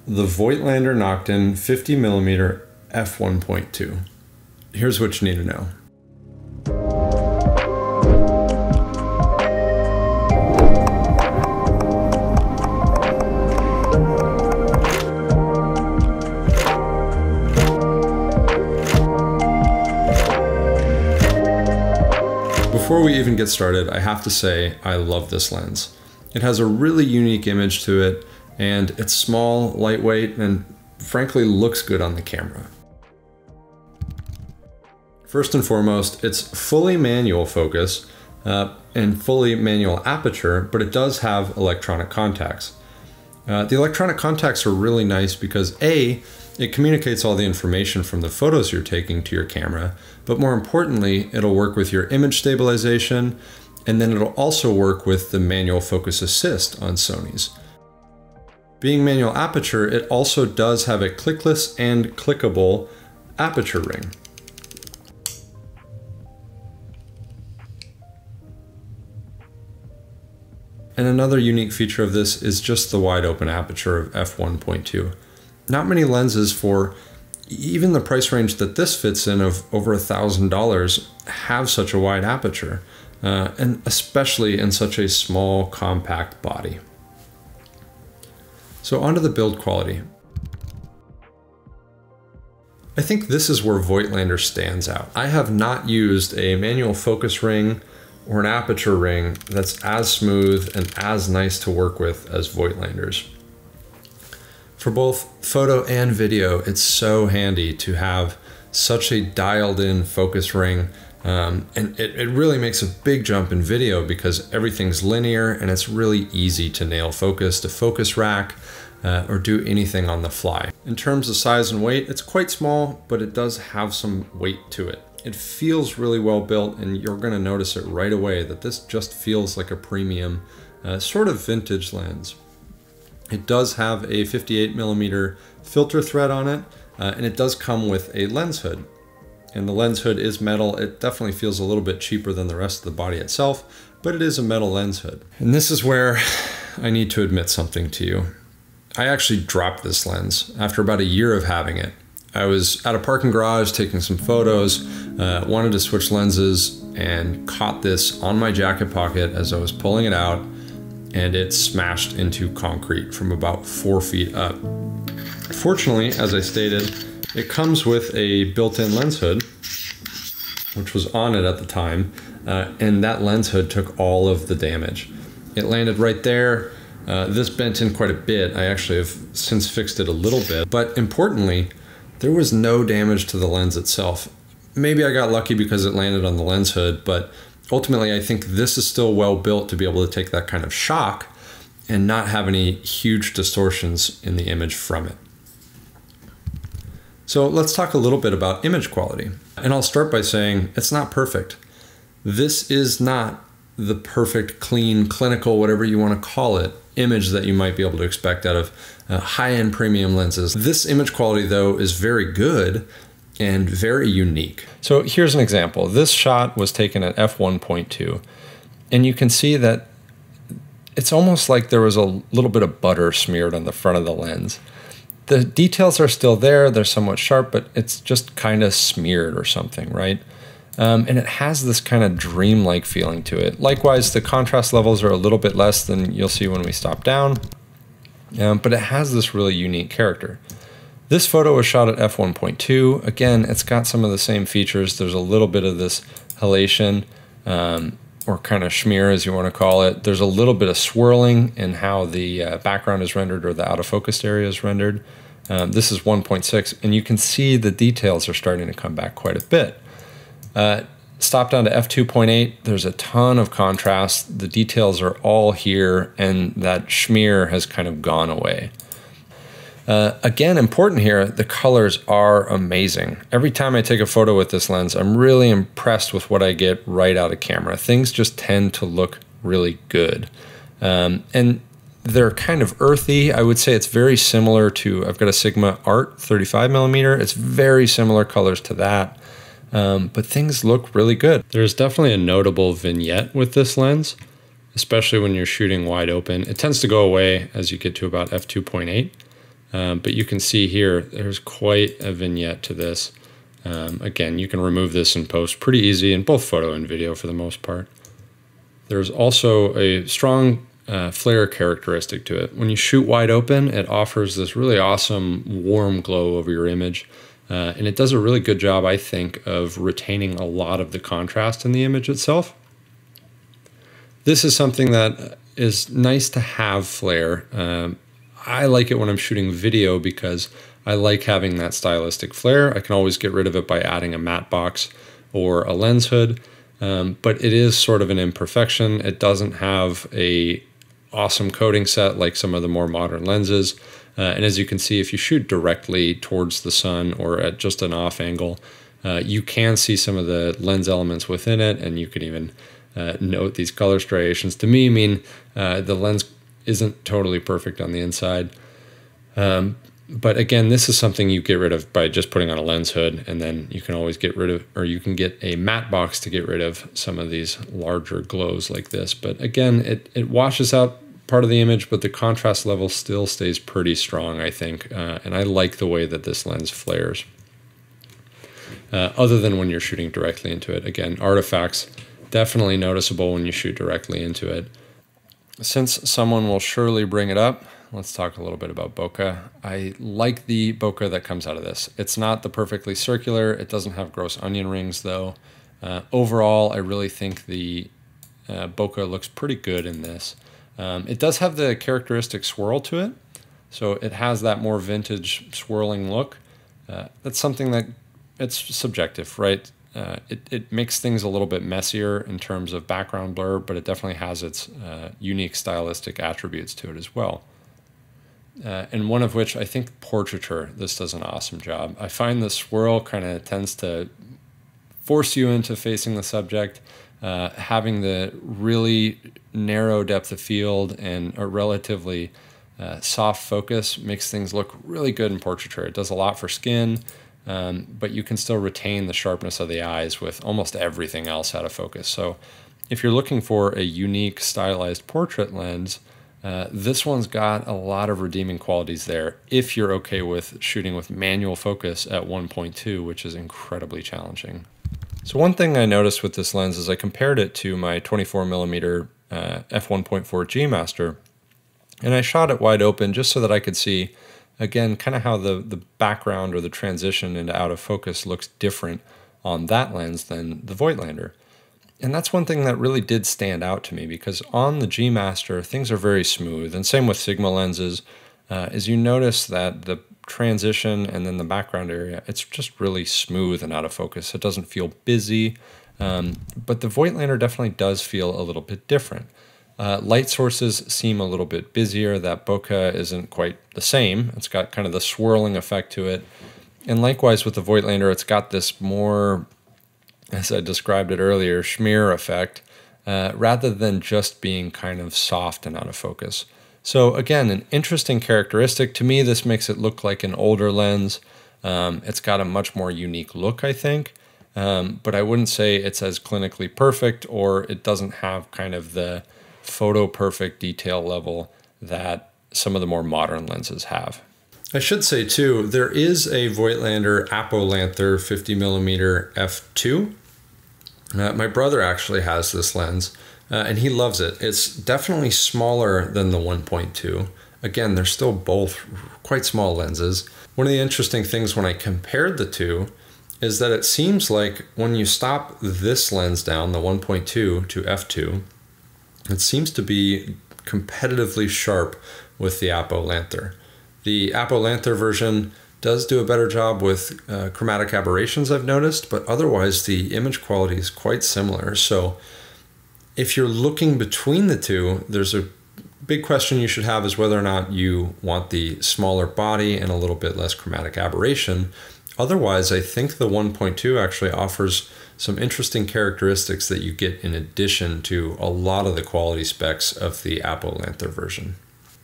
the Voigtlånder Nokton 50mm f1.2. Here's what you need to know. Before we even get started, I have to say I love this lens. It has a really unique image to it, and it's small, lightweight, and frankly looks good on the camera. First and foremost, it's fully manual focus and fully manual aperture, but it does have electronic contacts. The electronic contacts are really nice because A, it communicates all the information from the photos you're taking to your camera, but more importantly, it'll work with your image stabilization, and then it'll also work with the manual focus assist on Sony's. Being manual aperture, it also does have a clickless and clickable aperture ring. And another unique feature of this is just the wide open aperture of f1.2. Not many lenses for even the price range that this fits in of over $1,000 have such a wide aperture, and especially in such a small, compact body. So onto the build quality. I think this is where Voigtlander stands out. I have not used a manual focus ring or an aperture ring that's as smooth and as nice to work with as Voigtlander's. For both photo and video, it's so handy to have such a dialed in focus ring, and it really makes a big jump in video because everything's linear and it's really easy to nail focus, to focus rack, or do anything on the fly. In terms of size and weight, it's quite small, but it does have some weight to it. It feels really well built, and you're gonna notice it right away that this just feels like a premium, sort of vintage lens. It does have a 58mm filter thread on it, and it does come with a lens hood. And the lens hood is metal. It definitely feels a little bit cheaper than the rest of the body itself, but it is a metal lens hood. And this is where I need to admit something to you. I actually dropped this lens after about a year of having it. I was at a parking garage taking some photos, wanted to switch lenses, and caught this on my jacket pocket as I was pulling it out, and it smashed into concrete from about 4 feet up. Fortunately, as I stated, it comes with a built-in lens hood, which was on it at the time, and that lens hood took all of the damage. It landed right there. This bent in quite a bit. I actually have since fixed it a little bit, but importantly, there was no damage to the lens itself. Maybe I got lucky because it landed on the lens hood, but ultimately I think this is still well built to be able to take that kind of shock and not have any huge distortions in the image from it. So let's talk a little bit about image quality. And I'll start by saying it's not perfect. This is not the perfect, clean, clinical, whatever you want to call it, image that you might be able to expect out of high-end premium lenses. This image quality, though, is very good and very unique. So here's an example. This shot was taken at f1.2, and you can see that it's almost like there was a little bit of butter smeared on the front of the lens. The details are still there, they're somewhat sharp, but it's just kind of smeared or something, right? And it has this kind of dreamlike feeling to it. Likewise, the contrast levels are a little bit less than you'll see when we stop down, but it has this really unique character. This photo was shot at f1.2. Again, it's got some of the same features. There's a little bit of this halation, or kind of schmear, as you want to call it. There's a little bit of swirling in how the background is rendered or the out of focused area is rendered. This is 1.6, and you can see the details are starting to come back quite a bit. Stop down to f2.8, there's a ton of contrast. The details are all here, and that schmear has kind of gone away. Again, important here, the colors are amazing. Every time I take a photo with this lens, I'm really impressed with what I get right out of camera. Things just tend to look really good. And they're kind of earthy. I would say it's very similar to, I've got a Sigma Art 35mm. It's very similar colors to that. But things look really good. There's definitely a notable vignette with this lens, especially when you're shooting wide open. It tends to go away as you get to about f2.8. But you can see here, there's quite a vignette to this. Again, you can remove this in post pretty easy in both photo and video for the most part. There's also a strong flare characteristic to it. When you shoot wide open, it offers this really awesome warm glow over your image. And it does a really good job, I think, of retaining a lot of the contrast in the image itself. This is something that is nice to have flare. I like it when I'm shooting video because I like having that stylistic flare. I can always get rid of it by adding a matte box or a lens hood, but it is sort of an imperfection. It doesn't have a awesome coating set like some of the more modern lenses. And as you can see, if you shoot directly towards the sun or at just an off angle, you can see some of the lens elements within it, and you can even note these color striations. To me, mean the lens isn't totally perfect on the inside. But again, this is something you get rid of by just putting on a lens hood, and then you can always get rid of, or you can get a matte box to get rid of some of these larger glows like this. But again, it washes out part of the image, but the contrast level still stays pretty strong, I think. And I like the way that this lens flares. Other than when you're shooting directly into it. Again, artifacts, definitely noticeable when you shoot directly into it. Since someone will surely bring it up, let's talk a little bit about bokeh. I like the bokeh that comes out of this. It's not the perfectly circular. It doesn't have gross onion rings though. Overall, I really think the bokeh looks pretty good in this. It does have the characteristic swirl to it. So it has that more vintage swirling look. That's something that it's subjective, right? It makes things a little bit messier in terms of background blur, but it definitely has its unique stylistic attributes to it as well. And one of which I think portraiture, this does an awesome job. I find the swirl kind of tends to force you into facing the subject, having the really narrow depth of field and a relatively soft focus makes things look really good in portraiture. It does a lot for skin, but you can still retain the sharpness of the eyes with almost everything else out of focus. So if you're looking for a unique stylized portrait lens, this one's got a lot of redeeming qualities there if you're okay with shooting with manual focus at 1.2, which is incredibly challenging. So one thing I noticed with this lens is I compared it to my 24mm f1.4 G Master, and I shot it wide open just so that I could see, again, kind of how the background or the transition into out of focus looks different on that lens than the Voigtlander. And that's one thing that really did stand out to me, because on the G Master, things are very smooth, and same with Sigma lenses, is you notice that the transition and then the background area, it's just really smooth and out of focus. It doesn't feel busy, but the Voigtlander definitely does feel a little bit different. Light sources seem a little bit busier. That bokeh isn't quite the same. It's got kind of the swirling effect to it. And likewise with the Voigtlander, it's got this more, as I described it earlier, schmear effect, rather than just being kind of soft and out of focus. So again, an interesting characteristic. To me, this makes it look like an older lens. It's got a much more unique look, I think. But I wouldn't say it's as clinically perfect, or it doesn't have kind of the photo perfect detail level that some of the more modern lenses have. I should say too, there is a Voigtlander Voigtlånder 50mm f2. My brother actually has this lens, and he loves it. It's definitely smaller than the 1.2. Again, they're still both quite small lenses. One of the interesting things when I compared the two is that it seems like when you stop this lens down, the 1.2 to f2, it seems to be competitively sharp with the Voigtlander. The Voigtlander version does do a better job with chromatic aberrations, I've noticed, but otherwise the image quality is quite similar. So if you're looking between the two, there's a big question you should have is whether or not you want the smaller body and a little bit less chromatic aberration. Otherwise, I think the 1.2 actually offers some interesting characteristics that you get in addition to a lot of the quality specs of the Voigtlander version.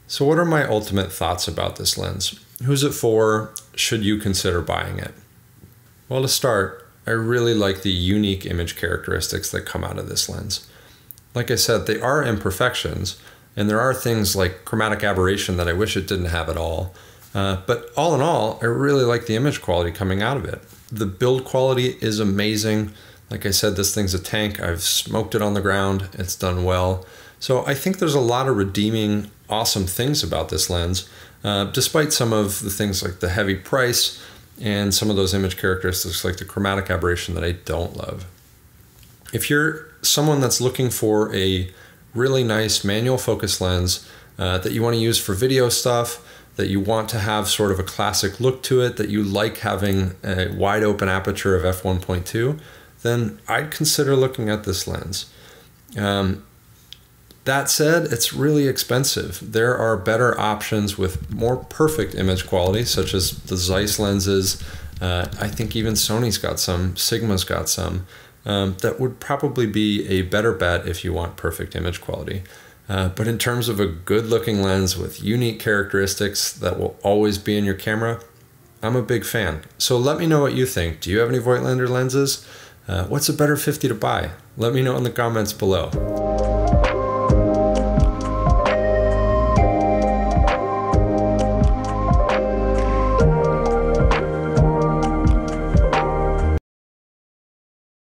So what are my ultimate thoughts about this lens? Who's it for? Should you consider buying it? Well, to start, I really like the unique image characteristics that come out of this lens. Like I said, they are imperfections, and there are things like chromatic aberration that I wish it didn't have at all. But all in all, I really like the image quality coming out of it. The build quality is amazing. Like I said, this thing's a tank. I've smoked it on the ground. It's done well. So I think there's a lot of redeeming, awesome things about this lens, despite some of the things like the heavy price and some of those image characteristics like the chromatic aberration that I don't love. If you're someone that's looking for a really nice manual focus lens that you want to use for video stuff, that you want to have sort of a classic look to it, that you like having a wide open aperture of f1.2, then I'd consider looking at this lens. That said, it's really expensive. There are better options with more perfect image quality, such as the Zeiss lenses. I think even Sony's got some, Sigma's got some, that would probably be a better bet if you want perfect image quality. But in terms of a good looking lens with unique characteristics that will always be in your camera, I'm a big fan. So let me know what you think. Do you have any Voigtlander lenses? What's a better 50 to buy? Let me know in the comments below.